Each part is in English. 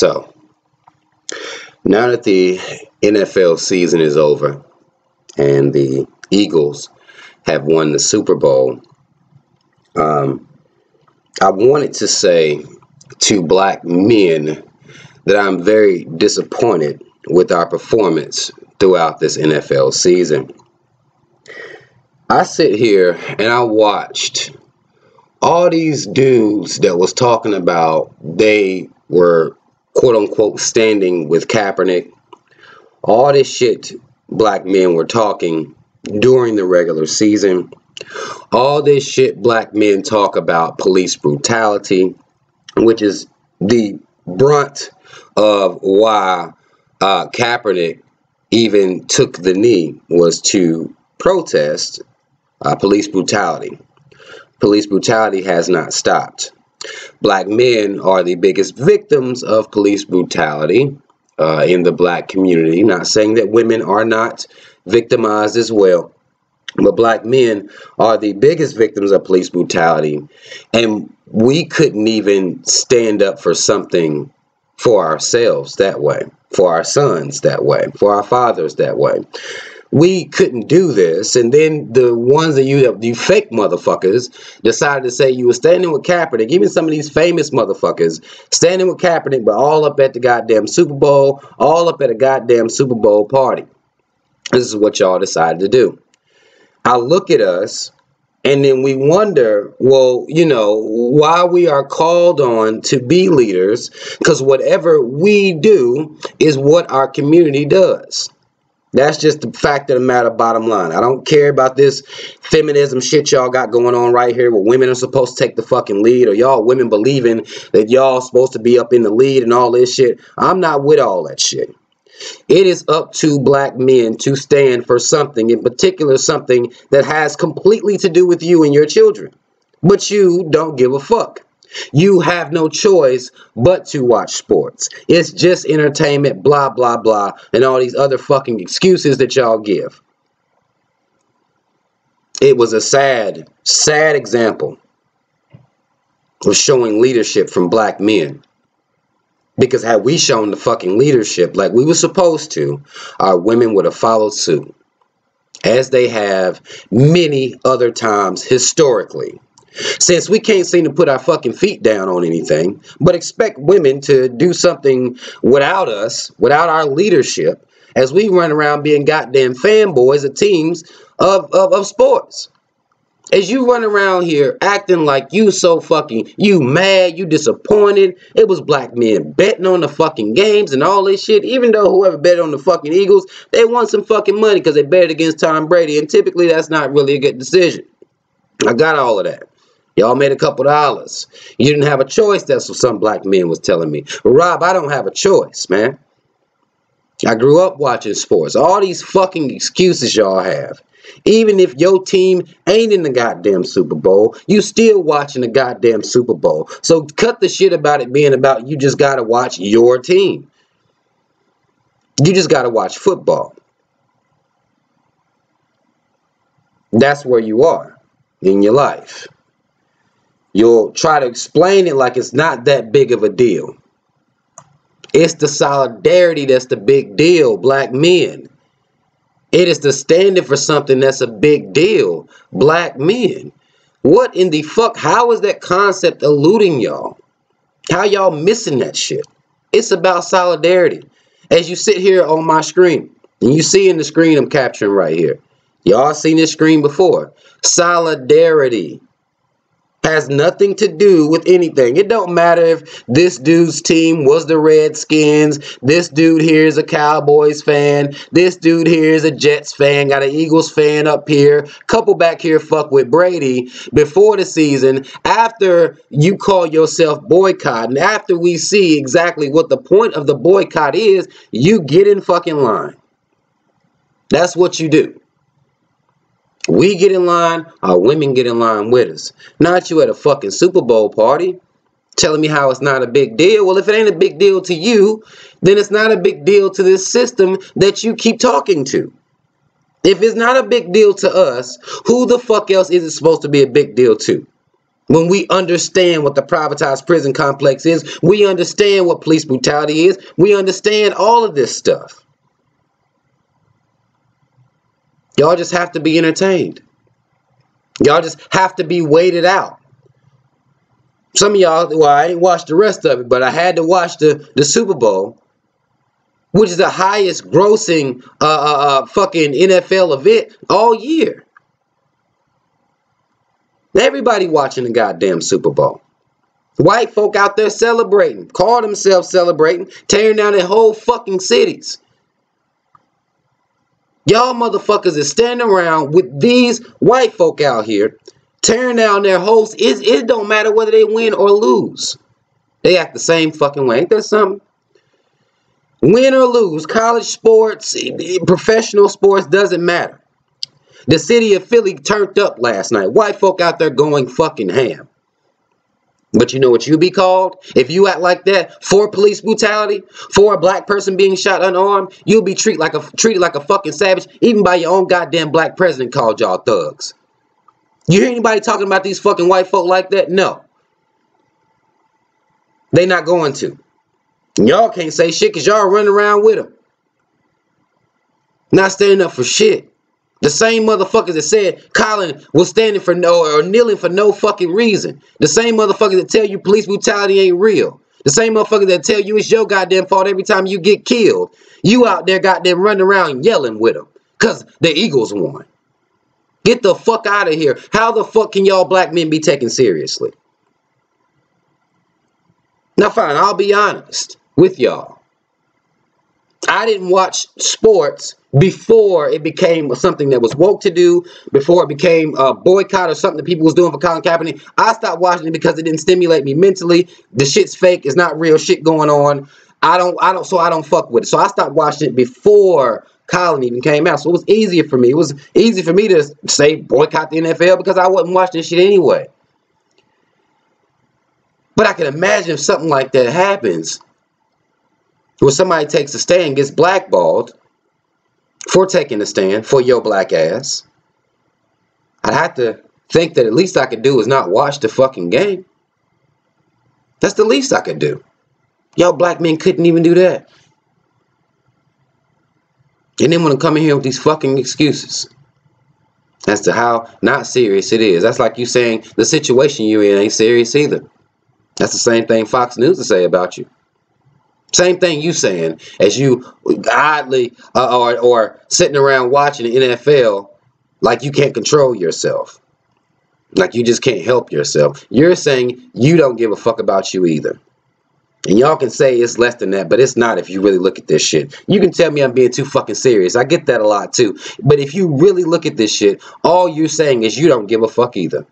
So, now that the NFL season is over and the Eagles have won the Super Bowl, I wanted to say to black men that I'm very disappointed with our performance throughout this NFL season. I sit here and I watched all these dudes that was talking about they were quote unquote standing with Kaepernick. All this shit black men were talking during the regular season. All this shit black men talk about police brutality, which is the brunt of why Kaepernick even took the knee, was to protest police brutality. Police brutality has not stopped. Black men are the biggest victims of police brutality in the black community. Not saying that women are not victimized as well, but black men are the biggest victims of police brutality. And we couldn't even stand up for something for ourselves that way, for our sons that way, for our fathers that way. We couldn't do this, and then the ones that you fake motherfuckers decided to say you were standing with Kaepernick. Even some of these famous motherfuckers standing with Kaepernick, but all up at the goddamn Super Bowl, all up at a goddamn Super Bowl party. This is what y'all decided to do. I look at us, and then we wonder, well, you know, why we are called on to be leaders, because whatever we do is what our community does. That's just the fact of the matter, bottom line. I don't care about this feminism shit y'all got going on right here where women are supposed to take the fucking lead, or y'all women believing that y'all supposed to be up in the lead and all this shit. I'm not with all that shit. It is up to black men to stand for something, in particular something that has completely to do with you and your children. But you don't give a fuck. You have no choice but to watch sports. It's just entertainment, blah, blah, blah, and all these other fucking excuses that y'all give. It was a sad, sad example of showing leadership from black men. Because had we shown the fucking leadership like we were supposed to, our women would have followed suit, as they have many other times historically. Since we can't seem to put our fucking feet down on anything, but expect women to do something without us, without our leadership, as we run around being goddamn fanboys of teams of sports. As you run around here acting like you so fucking, you mad, you disappointed. It was black men betting on the fucking games and all this shit. Even though whoever bet on the fucking Eagles, they won some fucking money because they bet against Tom Brady. And typically that's not really a good decision. I got all of that. Y'all made a couple dollars. You didn't have a choice. That's what some black men was telling me. Rob, I don't have a choice, man. I grew up watching sports. All these fucking excuses y'all have. Even if your team ain't in the goddamn Super Bowl, you still watching the goddamn Super Bowl. So cut the shit about it being about you just got to watch your team. You just got to watch football. That's where you are in your life. You'll try to explain it like it's not that big of a deal. It's the solidarity that's the big deal, black men. It is the standing for something that's a big deal, black men. What in the fuck? How is that concept eluding y'all? How y'all missing that shit? It's about solidarity. As you sit here on my screen, and you see in the screen I'm capturing right here. Y'all seen this screen before. Solidarity has nothing to do with anything. It don't matter if this dude's team was the Redskins, this dude here is a Cowboys fan, this dude here is a Jets fan, got an Eagles fan up here, couple back here fuck with Brady before the season. After you call yourself boycotting, after we see exactly what the point of the boycott is, you get in fucking line. That's what you do. We get in line, our women get in line with us. Not you at a fucking Super Bowl party telling me how it's not a big deal. Well, if it ain't a big deal to you, then it's not a big deal to this system that you keep talking to. If it's not a big deal to us, who the fuck else is it supposed to be a big deal to? When we understand what the privatized prison complex is, we understand what police brutality is, we understand all of this stuff. Y'all just have to be entertained. Y'all just have to be waited out. Some of y'all, well, I ain't watched the rest of it, but I had to watch the Super Bowl, which is the highest grossing fucking NFL event all year. Everybody watching the goddamn Super Bowl. White folk out there celebrating, call themselves celebrating, tearing down their whole fucking cities. Y'all motherfuckers is standing around with these white folk out here tearing down their hosts. It don't matter whether they win or lose. They act the same fucking way. Ain't that something? Win or lose, college sports, professional sports, doesn't matter. The city of Philly turned up last night. White folk out there going fucking ham. But you know what you be called? If you act like that for police brutality, for a black person being shot unarmed, you'll be treated like a fucking savage. Even by your own goddamn black president called y'all thugs. You hear anybody talking about these fucking white folk like that? No. They not going to. Y'all can't say shit because y'all running around with them. Not standing up for shit. The same motherfuckers that said Colin was standing for no or kneeling for no fucking reason. The same motherfuckers that tell you police brutality ain't real. The same motherfuckers that tell you it's your goddamn fault every time you get killed. You out there goddamn running around yelling with them because the Eagles won. Get the fuck out of here. How the fuck can y'all black men be taken seriously? Now fine, I'll be honest with y'all. I didn't watch sports before it became something that was woke to do, before it became a boycott or something that people was doing for Colin Kaepernick. I stopped watching it because it didn't stimulate me mentally. The shit's fake. It's not real shit going on. I don't fuck with it. So I stopped watching it before Colin even came out. So it was easier for me. It was easy for me to say boycott the NFL because I wasn't watching this shit anyway. But I can imagine if something like that happens, where somebody takes a stand, gets blackballed for taking a stand for your black ass. I'd have to think that at least I could do is not watch the fucking game. That's the least I could do. Y'all black men couldn't even do that. And then want to come in here with these fucking excuses as to how not serious it is. That's like you saying the situation you're in ain't serious either. That's the same thing Fox News will say about you. Same thing you saying as you oddly or sitting around watching the NFL like you can't control yourself. Like you just can't help yourself. You're saying you don't give a fuck about you either. And y'all can say it's less than that, but it's not if you really look at this shit. You can tell me I'm being too fucking serious. I get that a lot too. But if you really look at this shit, all you're saying is you don't give a fuck either.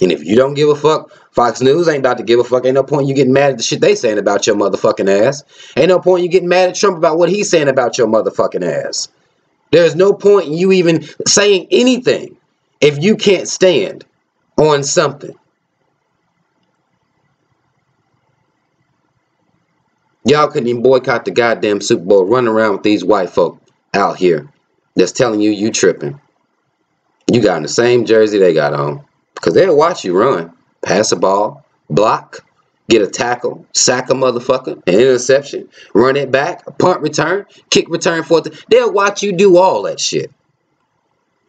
And if you don't give a fuck, Fox News ain't about to give a fuck. Ain't no point you getting mad at the shit they saying about your motherfucking ass. Ain't no point you getting mad at Trump about what he's saying about your motherfucking ass. There's no point in you even saying anything if you can't stand on something. Y'all couldn't even boycott the goddamn Super Bowl, running around with these white folk out here that's telling you you tripping. You got in the same jersey they got on. Because they'll watch you run, pass a ball, block, get a tackle, sack a motherfucker, an interception, run it back, a punt return, kick return for it. They'll watch you do all that shit.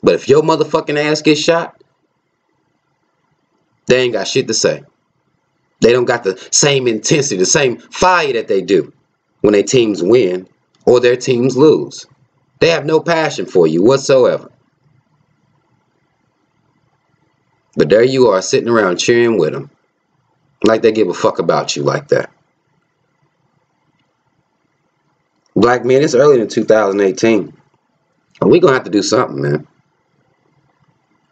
But if your motherfucking ass gets shot, they ain't got shit to say. They don't got the same intensity, the same fire that they do when their teams win or their teams lose. They have no passion for you whatsoever. But there you are sitting around cheering with them like they give a fuck about you like that. Black men, it's early in 2018. We're going to have to do something, man.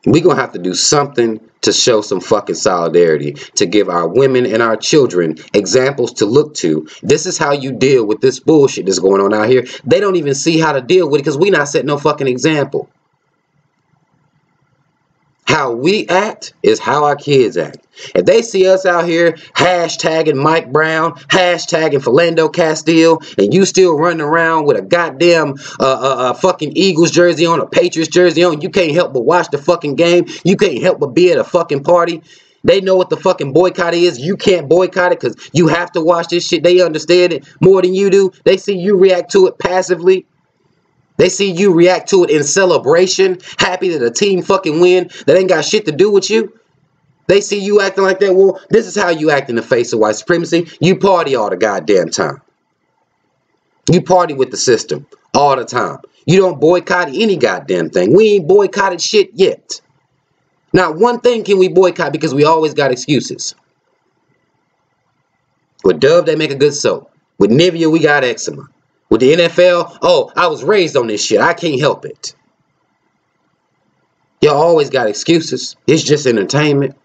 We're going to have to do something to show some fucking solidarity, to give our women and our children examples to look to. This is how you deal with this bullshit that's going on out here. They don't even see how to deal with it because we not setting no fucking example. How we act is how our kids act. If they see us out here hashtagging Mike Brown, hashtagging Philando Castile, and you still running around with a goddamn fucking Eagles jersey on, a Patriots jersey on, you can't help but watch the fucking game. You can't help but be at a fucking party. They know what the fucking boycott is. You can't boycott it because you have to watch this shit. They understand it more than you do. They see you react to it passively. They see you react to it in celebration, happy that a team fucking win that ain't got shit to do with you. They see you acting like that. Well, this is how you act in the face of white supremacy. You party all the goddamn time. You party with the system all the time. You don't boycott any goddamn thing. We ain't boycotted shit yet. Not one thing can we boycott because we always got excuses. With Dove, they make a good soap. With Nivea, we got eczema. With the NFL, oh, I was raised on this shit. I can't help it. Y'all always got excuses. It's just entertainment.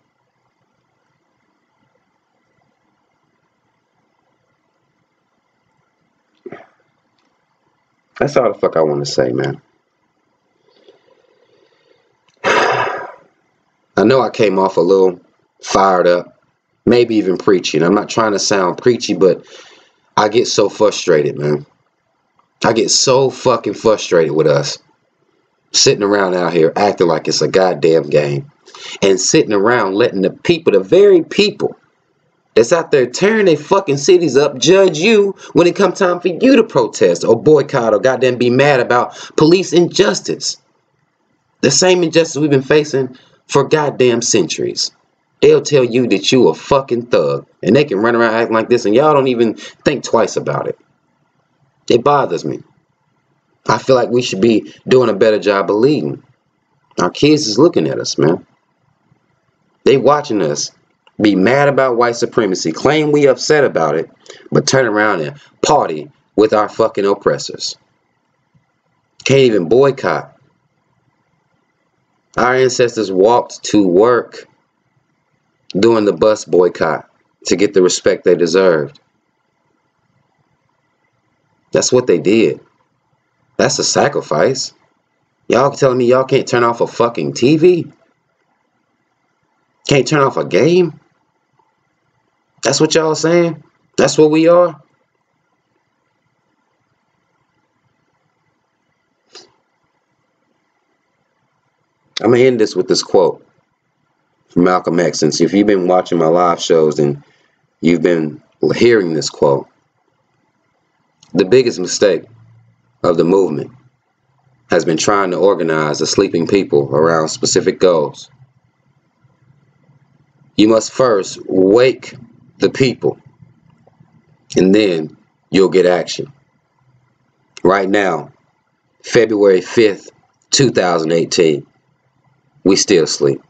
That's all the fuck I want to say, man. I know I came off a little fired up, maybe even preachy. And I'm not trying to sound preachy, but I get so frustrated, man. I get so fucking frustrated with us sitting around out here acting like it's a goddamn game and sitting around letting the people, the very people that's out there tearing their fucking cities up, judge you when it comes time for you to protest or boycott or goddamn be mad about police injustice. The same injustice we've been facing for goddamn centuries. They'll tell you that you a fucking thug and they can run around acting like this and y'all don't even think twice about it. It bothers me. I feel like we should be doing a better job of leading. Our kids is looking at us, man. They watching us be mad about white supremacy, claim we upset about it, but turn around and party with our fucking oppressors. Can't even boycott. Our ancestors walked to work during the bus boycott to get the respect they deserved. That's what they did. That's a sacrifice. Y'all telling me y'all can't turn off a fucking TV? Can't turn off a game? That's what y'all saying? That's what we are? I'm going to end this with this quote from Malcolm X. And if you've been watching my live shows and you've been hearing this quote, the biggest mistake of the movement has been trying to organize the sleeping people around specific goals. You must first wake the people, and then you'll get action. Right now, February 5th, 2018, we still sleep.